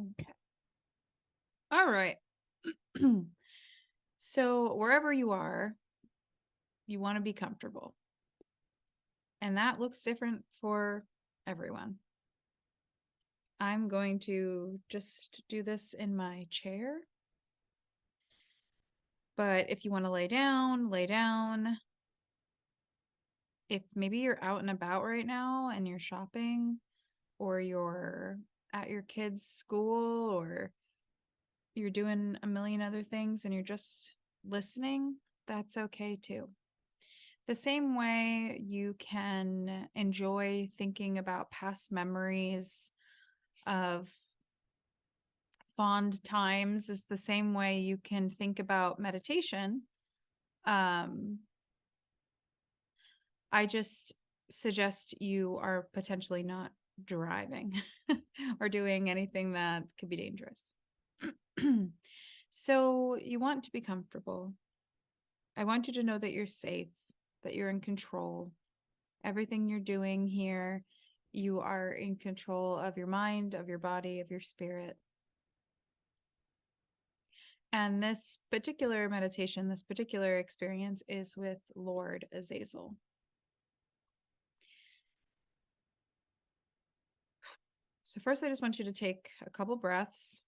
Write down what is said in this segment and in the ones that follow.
Okay. All right. So wherever you are, you want to be comfortable. And that looks different for everyone. I'm going to just do this in my chair. But if you want to lay down, lay down. If maybe you're out and about right now and you're shopping, or you're at your kid's school, or you're doing a million other things and you're just listening, that's okay too. The same way you can enjoy thinking about past memories of fond times is the same way you can think about meditation. I just suggest you are potentially not driving or doing anything that could be dangerous. So you want to be comfortable. I want you to know that you're safe, that you're in control. Everything you're doing here, you are in control of your mind, of your body, of your spirit. And this particular meditation, this particular experience is with Lord Azazel. So first, I just want you to take a couple breaths.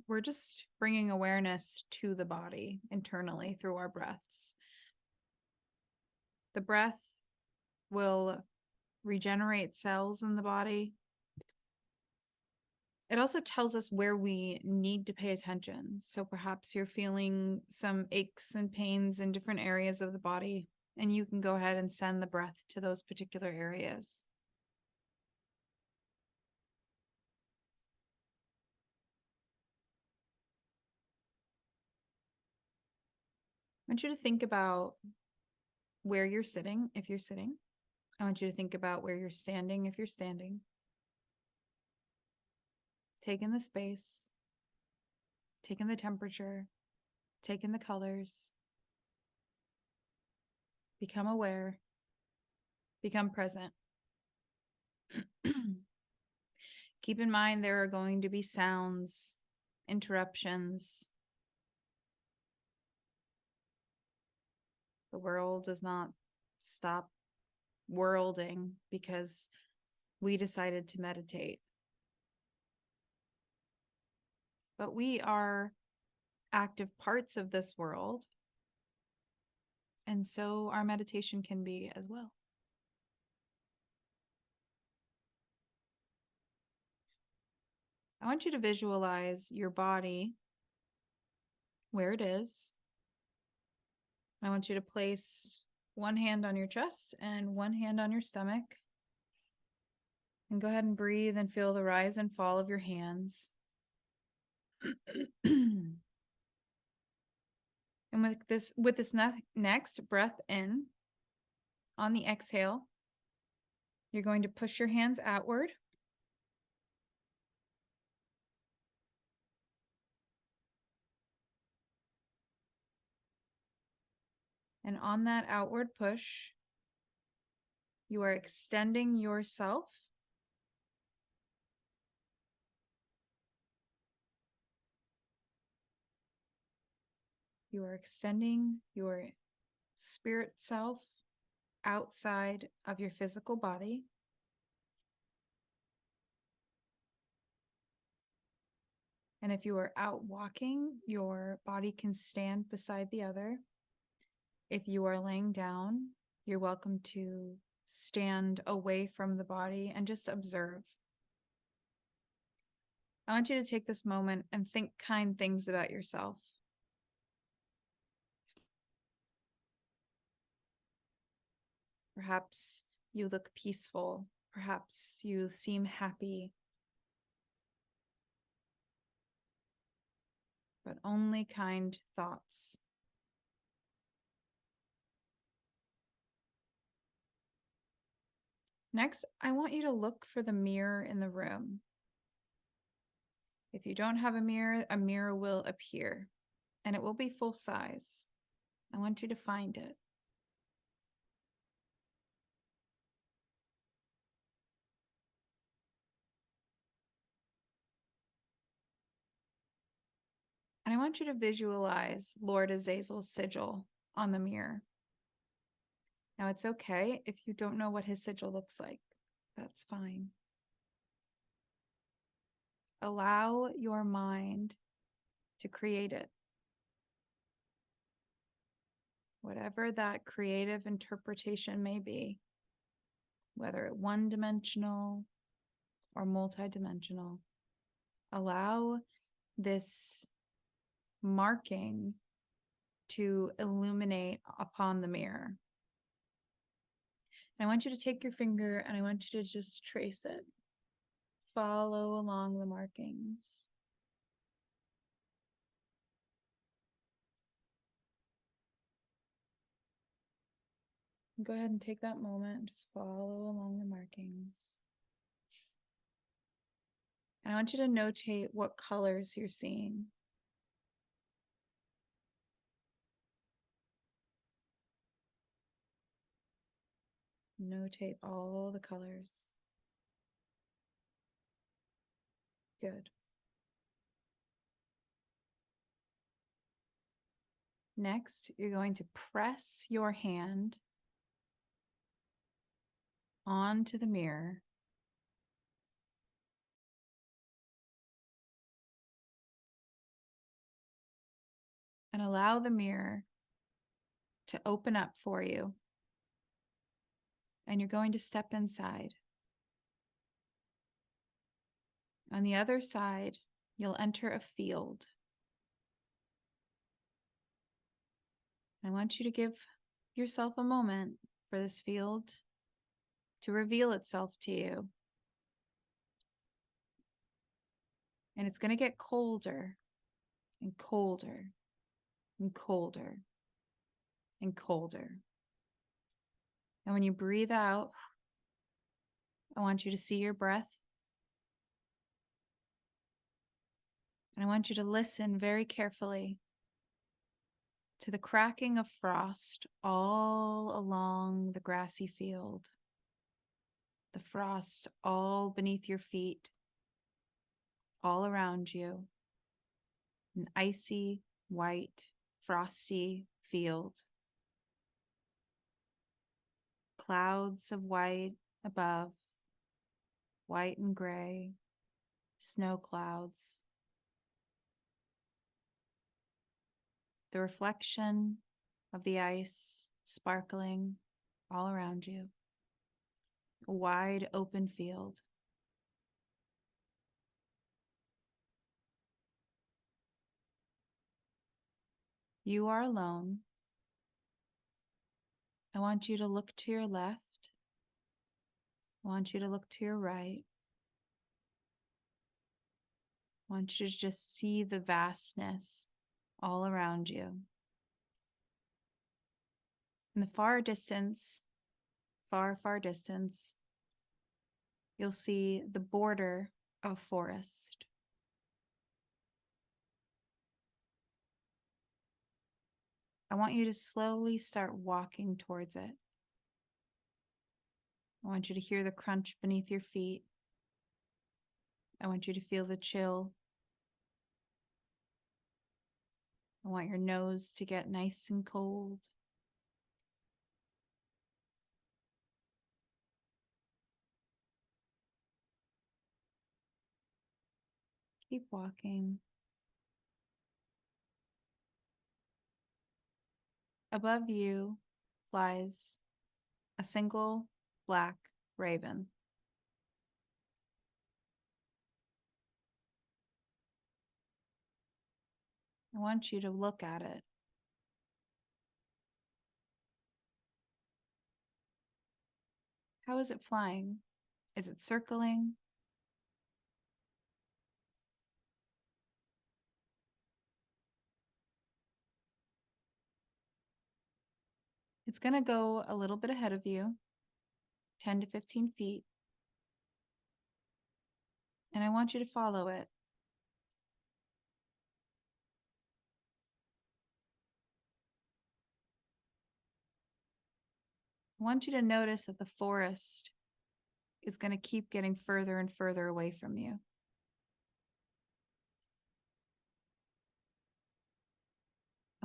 We're just bringing awareness to the body internally through our breaths. The breath will regenerate cells in the body. It also tells us where we need to pay attention. So perhaps you're feeling some aches and pains in different areas of the body, and you can go ahead and send the breath to those particular areas. I want you to think about where you're sitting, if you're sitting. I want you to think about where you're standing, if you're standing. Take in the space, take in the temperature, take in the colors. Become aware, become present. Keep in mind there are going to be sounds, interruptions. The world does not stop worlding because we decided to meditate. But we are active parts of this world, and so our meditation can be as well. I want you to visualize your body, where it is. I want you to place one hand on your chest and one hand on your stomach. And go ahead and breathe and feel the rise and fall of your hands. And with this next breath in, on the exhale, you're going to push your hands outward. And on that outward push, you are extending yourself. You are extending your spirit self outside of your physical body. And if you are out walking, your body can stand beside the other. If you are laying down, you're welcome to stand away from the body and just observe. I want you to take this moment and think kind things about yourself. Perhaps you look peaceful. Perhaps you seem happy. But only kind thoughts. Next, I want you to look for the mirror in the room. If you don't have a mirror will appear, and it will be full size. I want you to find it. And I want you to visualize Lord Azazel's sigil on the mirror. Now, it's okay if you don't know what his sigil looks like. That's fine. Allow your mind to create it. Whatever that creative interpretation may be, whether one-dimensional or multidimensional, allow this marking to illuminate upon the mirror. And I want you to take your finger and I want you to just trace it. Follow along the markings. Go ahead and take that moment and just follow along the markings. And I want you to notate what colors you're seeing. Notate all the colors. Good. Next, you're going to press your hand onto the mirror and allow the mirror to open up for you. And you're going to step inside. On the other side, you'll enter a field. I want you to give yourself a moment for this field to reveal itself to you. And it's going to get colder and colder and colder and colder. And when you breathe out, I want you to see your breath. And I want you to listen very carefully to the cracking of frost all along the grassy field. The frost all beneath your feet, all around you. An icy, white, frosty field. Clouds of white above, white and gray, snow clouds. The reflection of the ice sparkling all around you. A wide open field. You are alone. I want you to look to your left. I want you to look to your right. I want you to just see the vastness all around you. In the far distance, far, far distance, you'll see the border of forest. I want you to slowly start walking towards it. I want you to hear the crunch beneath your feet. I want you to feel the chill. I want your nose to get nice and cold. Keep walking. Above you flies a single black raven. I want you to look at it. How is it flying? Is it circling? It's going to go a little bit ahead of you, 10 to 15 feet. And I want you to follow it. I want you to notice that the forest is going to keep getting further and further away from you.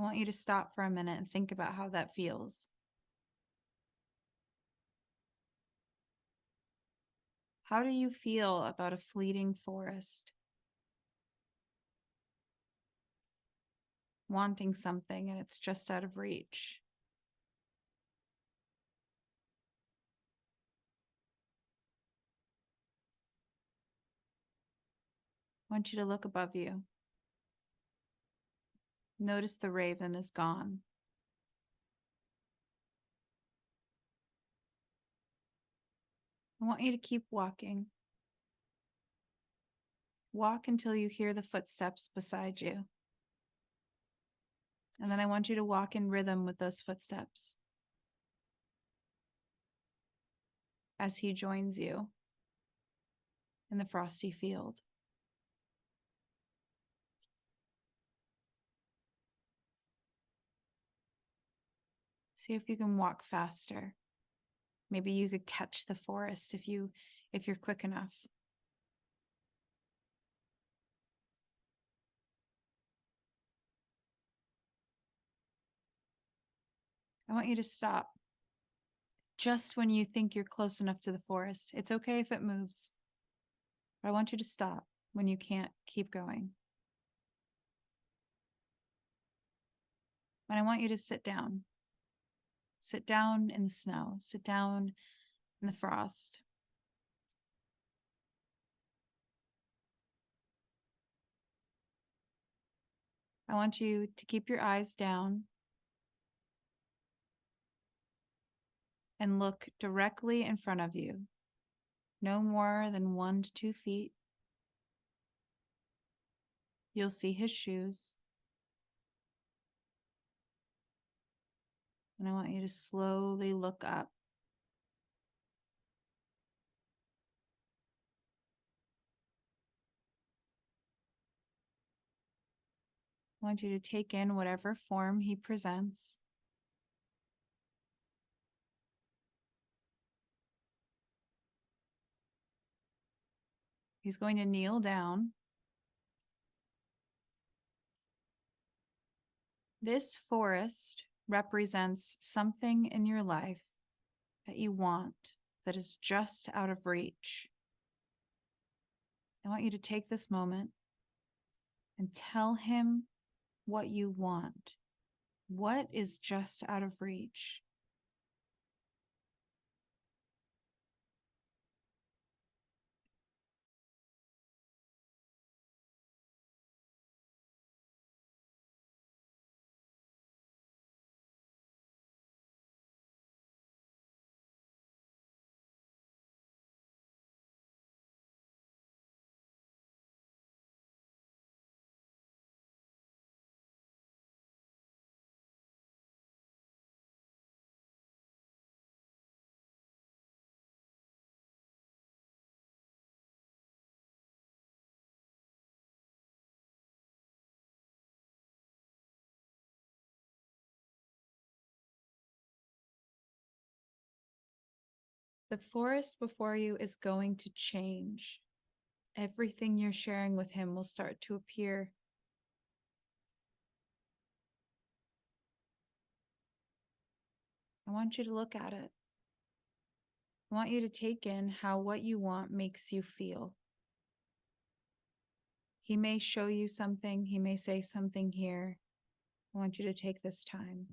I want you to stop for a minute and think about how that feels. How do you feel about a fleeting forest? Wanting something and it's just out of reach. I want you to look above you. Notice the raven is gone. I want you to keep walking. Walk until you hear the footsteps beside you. And then I want you to walk in rhythm with those footsteps as he joins you in the frosty field. See if you can walk faster. Maybe you could catch the forest if you're quick enough. I want you to stop just when you think you're close enough to the forest. It's okay if it moves, but I want you to stop when you can't keep going. And I want you to sit down. Sit down in the snow. Sit down in the frost. I want you to keep your eyes down and look directly in front of you, no more than 1 to 2 feet. You'll see his shoes. And I want you to slowly look up. I want you to take in whatever form he presents. He's going to kneel down. This forest represents something in your life that you want that is just out of reach. I want you to take this moment and tell him what you want. What is just out of reach? The forest before you is going to change. Everything you're sharing with him will start to appear. I want you to look at it. I want you to take in how what you want makes you feel. He may show you something. He may say something here. I want you to take this time.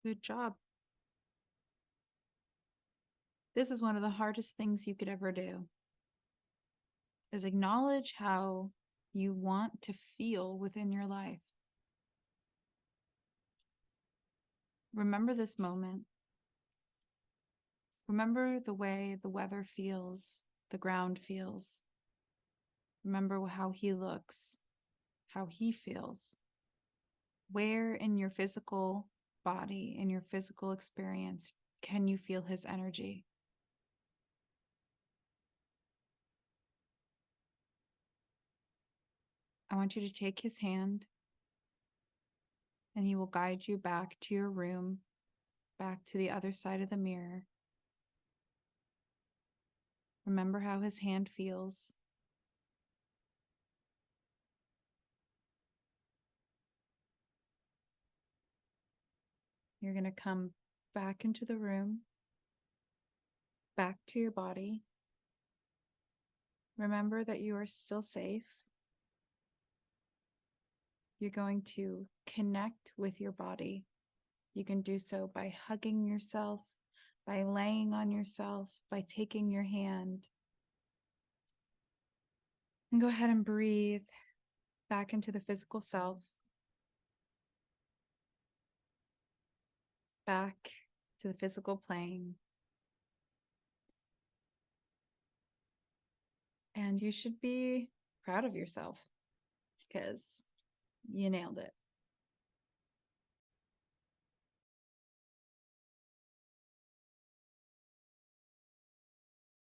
Good job. This is one of the hardest things you could ever do, is acknowledge how you want to feel within your life. Remember this moment. Remember the way the weather feels, the ground feels. Remember how he looks, how he feels. Where in your physical body, in your physical experience, can you feel his energy? I want you to take his hand and he will guide you back to your room, back to the other side of the mirror. Remember how his hand feels. You're going to come back into the room, back to your body. Remember that you are still safe. You're going to connect with your body. You can do so by hugging yourself, by laying on yourself, by taking your hand. And go ahead and breathe back into the physical self, back to the physical plane. And you should be proud of yourself because you nailed it.